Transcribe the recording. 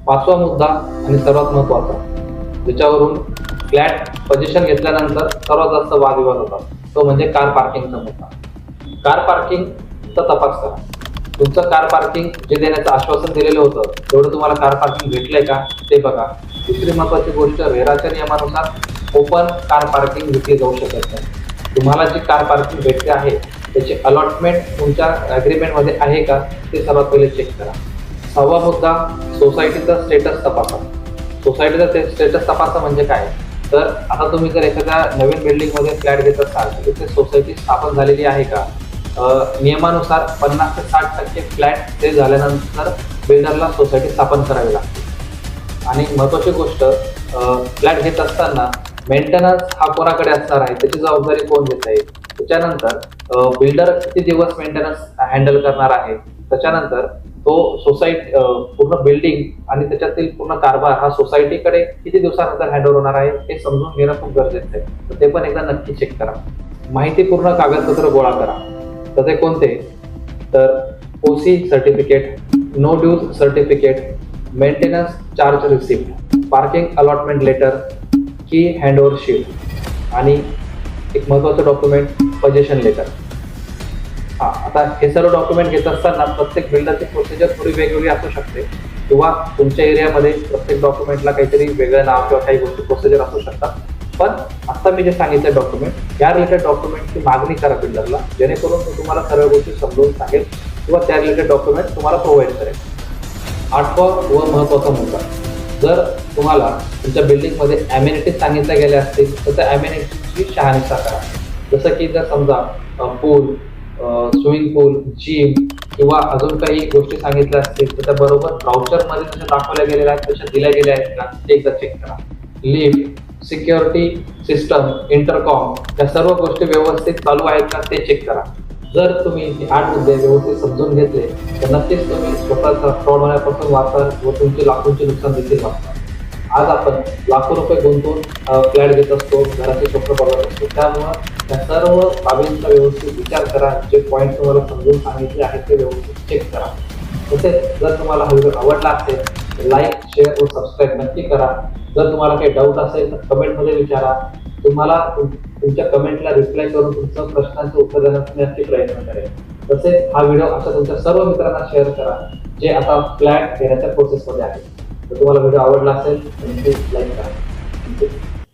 पाचवा मुद्दा आणि सर्वात महत्त्वाचा, ज्याच्यावरून फ्लॅट पोझिशन घेतल्यानंतर सर्वात जास्त वादविवाद होतात, तो म्हणजे कार पार्किंगचा मुद्दा. कार पार्किंगचा तपास करा. तुमचं कार पार्किंग जे देण्याचं आश्वासन दिलेलं होतं तेवढं तुम्हाला कार पार्किंग भेटलंय का ते बघा. दुसरी महत्त्वाची गोष्ट, रेराच्या नियमानुसार ओपन कार पार्किंग घेतली जाऊ शकत नाही. तुम्हाला जी कार पार्किंग भेटते आहे त्याची अलॉटमेंट तुमच्या ॲग्रीमेंटमध्ये आहे का ते सर्वात पहिले चेक करा. सहावा मुद्दा, सोसायटीचा स्टेटस तपासा. सोसायटीचा स्टेटस तपासा म्हणजे काय, तर आता तुम्ही जर एखाद्या नवीन बिल्डिंगमध्ये फ्लॅट घेत असाल तर तिथे सोसायटी स्थापन झालेली आहे का. नियमानुसार 50 ते 60% फ्लॅट सेल झाल्यानंतर बिल्डरला सोसायटी स्थापन करावी लागते. आणि महत्त्वाची गोष्ट, फ्लॅट घेत असताना मेंटेनन्स हा कोणाकडे असणार आहे त्याची जबाबदारी कोण घेत आहे, त्याच्यानंतर बिल्डर किती दिवस मेंटेनन्स हँडल करणार आहे, त्याच्यानंतर तो पूर्ण बिल्डिंग आणि त्याच्यातील पूर्ण कारभार हा सोसायटीकडे किती दिवसानंतर हँडओव्हर होणार आहे हे समजून घेणं खूप गरजेचं आहे. तर ते पण एकदा नक्की चेक करा. माहितीपूर्ण कागदपत्र गोळा करा. तर ते कोणते, तर OC certificate, no dues certificate, maintenance charge receipt, parking allotment letter, key handover sheet आणि एक महत्त्वाचं डॉक्युमेंट पोझिशन लेटर. आता हे सर्व डॉक्युमेंट घेत असताना प्रत्येक बिल्डरची प्रोसिजर थोडी वेगवेगळी असू शकते किंवा तुमच्या एरियामध्ये प्रत्येक डॉक्युमेंटला काहीतरी वेगळं नाव किंवा काही गोष्टी प्रोसिजर असू शकतात. पण आता मी जे सांगितलं डॉक्युमेंट, या रिलेटेड डॉक्युमेंटची मागणी करा बिल्डरला, जेणेकरून तो तुम्हाला सर्व गोष्टी समजून सांगेल किंवा त्या रिलेटेड डॉक्युमेंट तुम्हाला प्रोव्हाइड करेल. आठवा व महत्त्वाचा मुद्दा, जर तुम्हाला तुमच्या बिल्डिंगमध्ये ॲम्युनिटीज सांगितल्या गेल्या असतील तर त्या ॲम्युनिटीजची शहानिशा करा. जसं की जर समजा पूल, स्विमिंग पूल, जिम किंवा अजून काही गोष्टी सांगितल्या असतील तर त्या बरोबर ब्राउचरमध्ये जशा दाखवल्या गेलेल्या आहेत तशा दिल्या गेल्या आहेत का ते एकदा चेक करा. लिफ्ट, सिक्युरिटी सिस्टम, इंटरकॉम या सर्व गोष्टी व्यवस्थित चालू आहेत का ते चेक करा. जर तुम्ही हे 8 मुद्दे व्यवस्थित समजून घेतले तर नक्कीच तुम्ही स्वतःचा फ्रॉड होण्यापासून वाचाल व तुमचे लाखोंचे नुकसान देखील वाचतात. आज आपण लाखो रुपये गुंतवून फ्लॅट घेत असतो, घराचे स्वप्न बघत असतो, त्यामुळं त्या सर्व बाबींचा व्यवस्थित विचार करा. जे पॉईंट तुम्हाला समजून सांगितले आहेत ते व्यवस्थित चेक करा. तसेच जर तुम्हाला हा व्हिडिओ आवडला असेल तर लाईक, शेअर व सबस्क्राईब नक्की करा. जर तुम्हाला काही डाऊट असेल तर कमेंटमध्ये विचारा. तुम्हाला तुमच्या कमेंटला रिप्लाय करून तुमच्या प्रश्नांचं उत्तर देण्याचा मी नक्की प्रयत्न करेन. तसेच हा व्हिडिओ अशा तुमच्या सर्व मित्रांना शेअर करा जे आता फ्लॅट घेण्याच्या प्रोसेसमध्ये आहेत. जर तुम्हाला व्हिडिओ आवडला असेल तर नक्की लाईक करा.